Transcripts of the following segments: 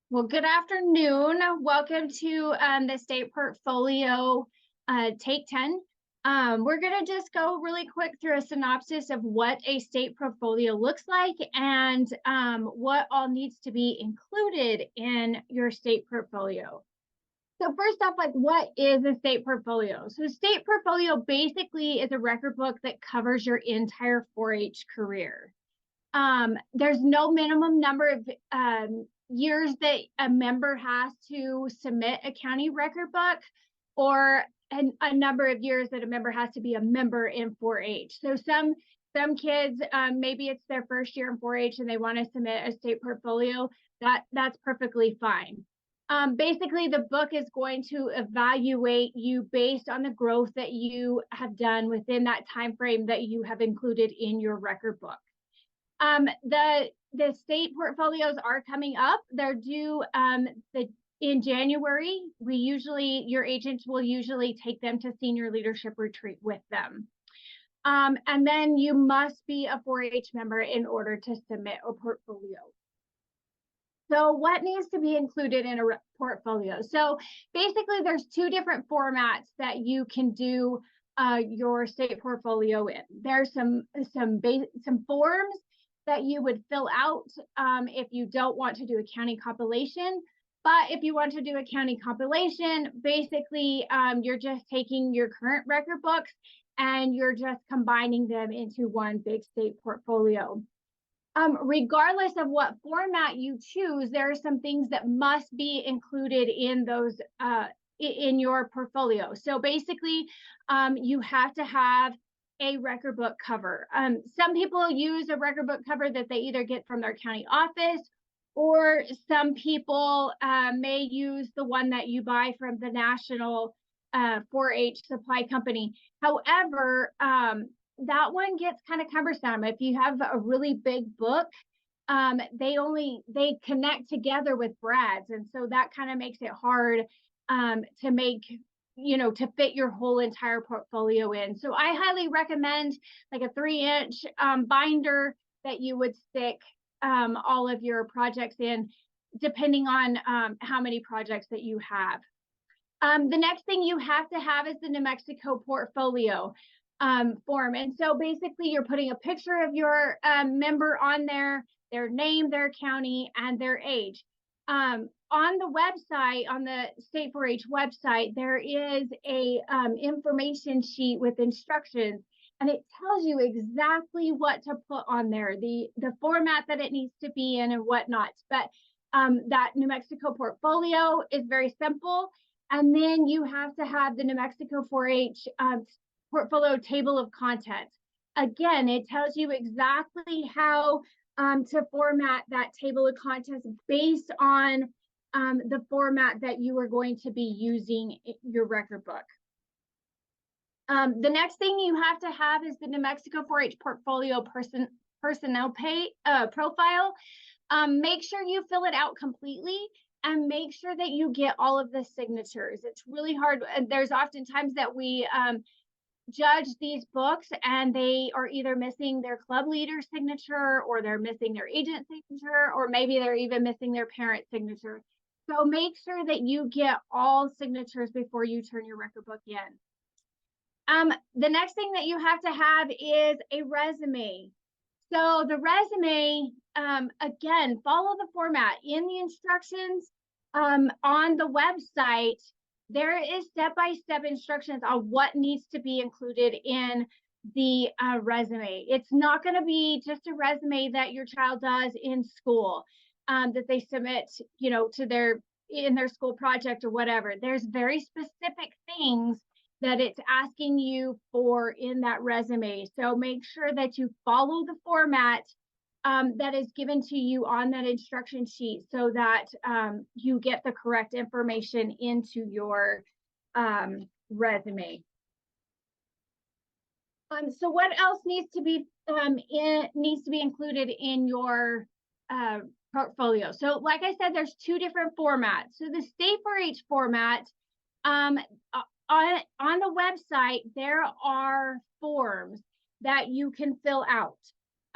Well, good afternoon. Welcome to the State Portfolio Take 10. We're going to just go really quick through a synopsis of what a state portfolio looks like and what all needs to be included in your state portfolio. So first off, like, what is a state portfolio? So state portfolio basically is a record book that covers your entire 4-H career. There's no minimum number of years that a member has to submit a county record book, or a number of years that a member has to be a member in 4-H. So some kids, maybe it's their first year in 4-H and they want to submit a state portfolio. That's perfectly fine. Basically, the book is going to evaluate you based on the growth that you have done within that time frame that you have included in your record book. The state portfolios are coming up. They're due in January. Your agents will usually take them to senior leadership retreat with them. And then you must be a 4-H member in order to submit a portfolio. So what needs to be included in a portfolio? So basically there's two different formats that you can do your state portfolio in. There's some forms that you would fill out if you don't want to do a county compilation. But if you want to do a county compilation, basically you're just taking your current record books and you're just combining them into one big state portfolio. Regardless of what format you choose, there are some things that must be included in those in your portfolio. So basically, you have to have a record book cover. Some people use a record book cover that they either get from their county office, or some people may use the one that you buy from the National 4-H Supply Company. However, that one gets kind of cumbersome. If you have a really big book, they connect together with brads, and so that kind of makes it hard to make, to fit your whole entire portfolio in. So I highly recommend like a 3-inch binder that you would stick all of your projects in, depending on how many projects that you have. The next thing you have to have is the New Mexico portfolio form. And so basically you're putting a picture of your member on there, their name, their county, and their age. On the website, on the State 4-H website, there is a information sheet with instructions, and it tells you exactly what to put on there, the format that it needs to be in and whatnot. But that New Mexico portfolio is very simple. And then you have to have the New Mexico 4-H portfolio table of contents. Again, it tells you exactly how to format that table of contents based on the format that you are going to be using in your record book. The next thing you have to have is the New Mexico 4-H portfolio personnel profile. Make sure you fill it out completely, and make sure that you get all of the signatures. It's really hard. There's oftentimes that we judge these books and they are either missing their club leader signature, or they're missing their agent signature, or maybe they're even missing their parent signature. So make sure that you get all signatures before you turn your record book in. The next thing that you have to have is a resume. So the resume, again, follow the format in the instructions on the website. There is step-by-step instructions on what needs to be included in the resume. It's not going to be just a resume that your child does in school, that they submit, to in their school project or whatever. There's very specific things that it's asking you for in that resume. So make sure that you follow the format that is given to you on that instruction sheet, so that you get the correct information into your resume. So what else needs to be included in your portfolio? So like I said, there's two different formats. So the State 4-H format, on the website, there are forms that you can fill out.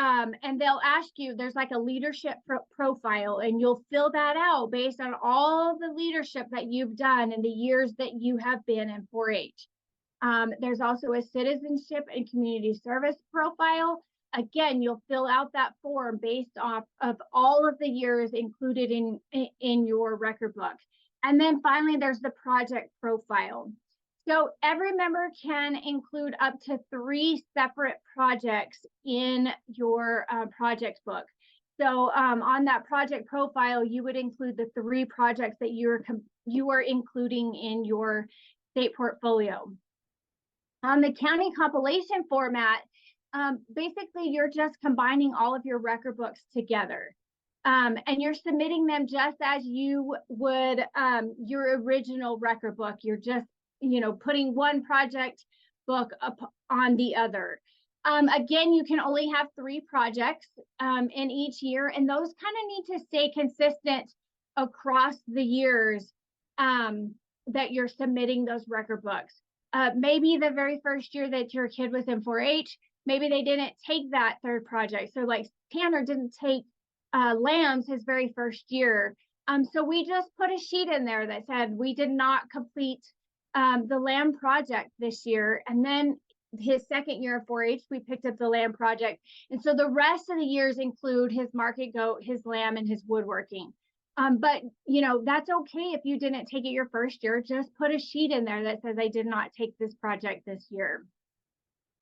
And they'll ask you, there's like a leadership profile, and you'll fill that out based on all the leadership that you've done in the years that you have been in 4-H. There's also a citizenship and community service profile. Again, you'll fill out that form based off of all of the years included in your record book. And then finally, there's the project profile. So every member can include up to 3 separate projects in your project book. So on that project profile, you would include the 3 projects that you are including in your state portfolio. On the county compilation format, basically you're just combining all of your record books together. And you're submitting them just as you would your original record book. You're just, putting one project book up on the other. Again, you can only have 3 projects in each year, and those kind of need to stay consistent across the years that you're submitting those record books. Maybe the very first year that your kid was in 4-H, maybe they didn't take that 3rd project. So like Tanner didn't take lambs his very first year. So we just put a sheet in there that said we did not complete the lamb project this year. And then his 2nd year of 4-H, we picked up the lamb project. And so the rest of the years include his market goat, his lamb, and his woodworking. But that's okay if you didn't take it your first year. Just put a sheet in there that says I did not take this project this year.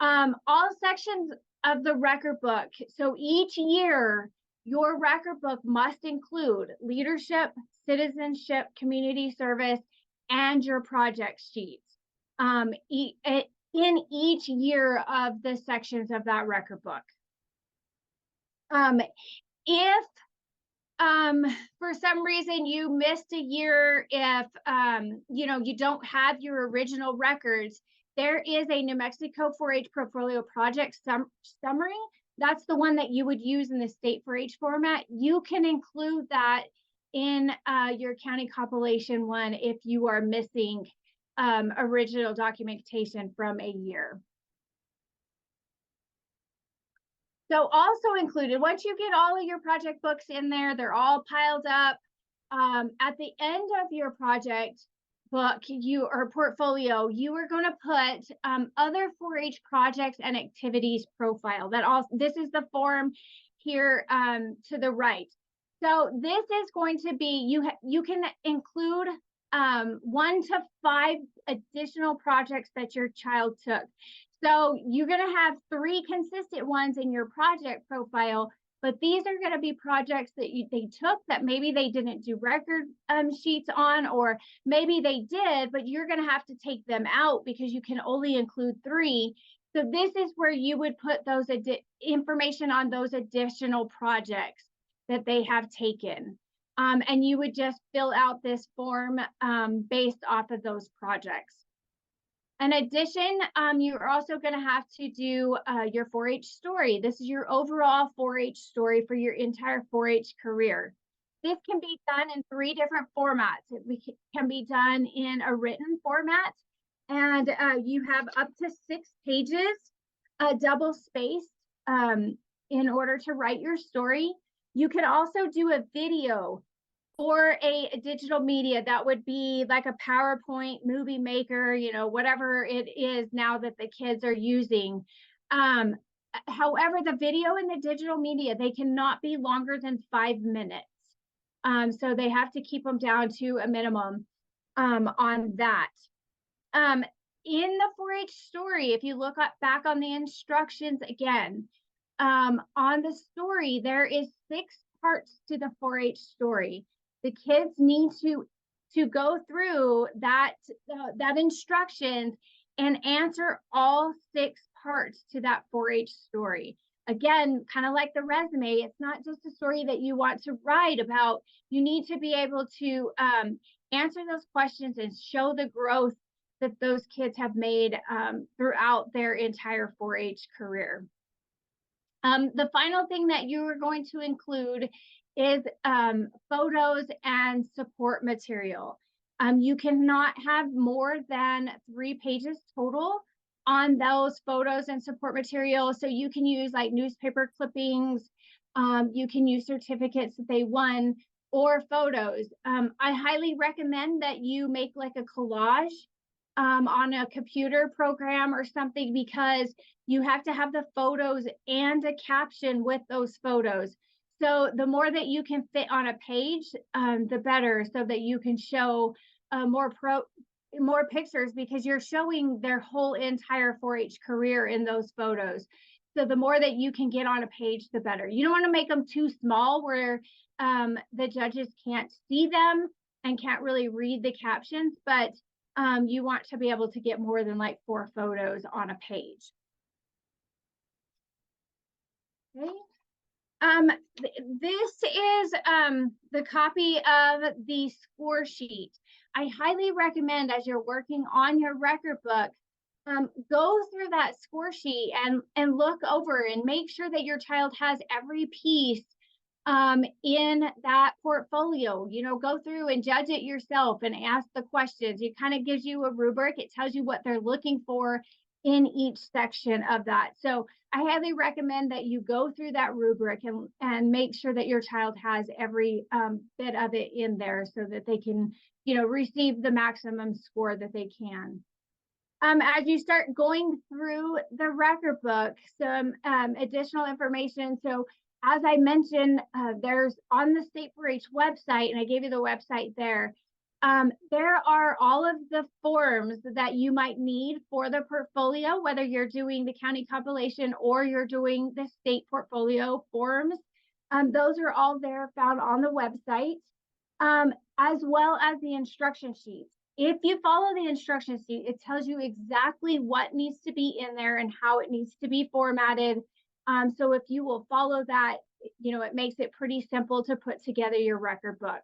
All sections of the record book. So each year, your record book must include leadership, citizenship, community service, and your project sheets in each year of the sections of that record book. If for some reason you missed a year, if you don't have your original records, there is a New Mexico 4-H portfolio project summary. That's the one that you would use in the state 4-H format. You can include that in your county compilation one if you are missing original documentation from a year. So also included, once you get all of your project books in there, they're all piled up. At the end of your project book, or portfolio, you are going to put other 4-H projects and activities profile. This is the form here to the right. So this is going to be, you can include 1 to 5 additional projects that your child took. So you're going to have 3 consistent ones in your project profile, but these are going to be projects that they took that maybe they didn't do record sheets on, or maybe they did, but you're going to have to take them out because you can only include 3. So this is where you would put those information on those additional projects that they have taken. And you would just fill out this form based off of those projects. In addition, you're also going to have to do your 4-H story. This is your overall 4-H story for your entire 4-H career. This can be done in 3 different formats. It can be done in a written format, and you have up to 6 pages, double spaced, in order to write your story. You can also do a video or a digital media that would be like a PowerPoint, Movie Maker, whatever it is now that the kids are using. However, the video and the digital media, they cannot be longer than 5 minutes. So they have to keep them down to a minimum on that. In the 4-H story, if you look back on the instructions again, on the story, there is 6 parts to the 4-H story. The kids need to go through that instructions and answer all 6 parts to that 4-H story. Again, kind of like the resume, it's not just a story that you want to write about. You need to be able to answer those questions and show the growth that those kids have made throughout their entire 4-H career. The final thing that you are going to include is photos and support material. You cannot have more than 3 pages total on those photos and support materials. So you can use like newspaper clippings, you can use certificates that they won, or photos. I highly recommend that you make like a collage on a computer program or something, because you have to have the photos and a caption with those photos. So the more that you can fit on a page, the better, so that you can show more pictures, because you're showing their whole entire 4-H career in those photos. So the more that you can get on a page, the better. You don't want to make them too small where the judges can't see them and can't really read the captions, but you want to be able to get more than like 4 photos on a page. Okay. This is the copy of the score sheet. I highly recommend, as you're working on your record book, go through that score sheet and look over and make sure that your child has every piece in that portfolio. You know, go through and judge it yourself and ask the questions. It kind of gives you a rubric. It tells you what they're looking for in each section of that. So I highly recommend that you go through that rubric and make sure that your child has every bit of it in there, so that they can, you know, receive the maximum score that they can. As you start going through the record book, some additional information. So as I mentioned, there's on the State 4-H website, and I gave you the website there. There are all of the forms that you might need for the portfolio, whether you're doing the county compilation or you're doing the state portfolio forms. Those are all there, found on the website, as well as the instruction sheets. If you follow the instruction sheet, it tells you exactly what needs to be in there and how it needs to be formatted. So if you will follow that, you know, it makes it pretty simple to put together your record book.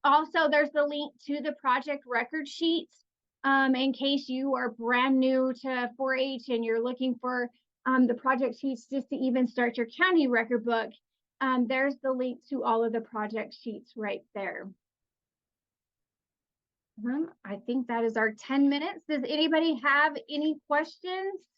Also, there's the link to the project record sheets in case you are brand new to 4-H and you're looking for the project sheets just to even start your county record book. There's the link to all of the project sheets right there. I think that is our 10 minutes. Does anybody have any questions?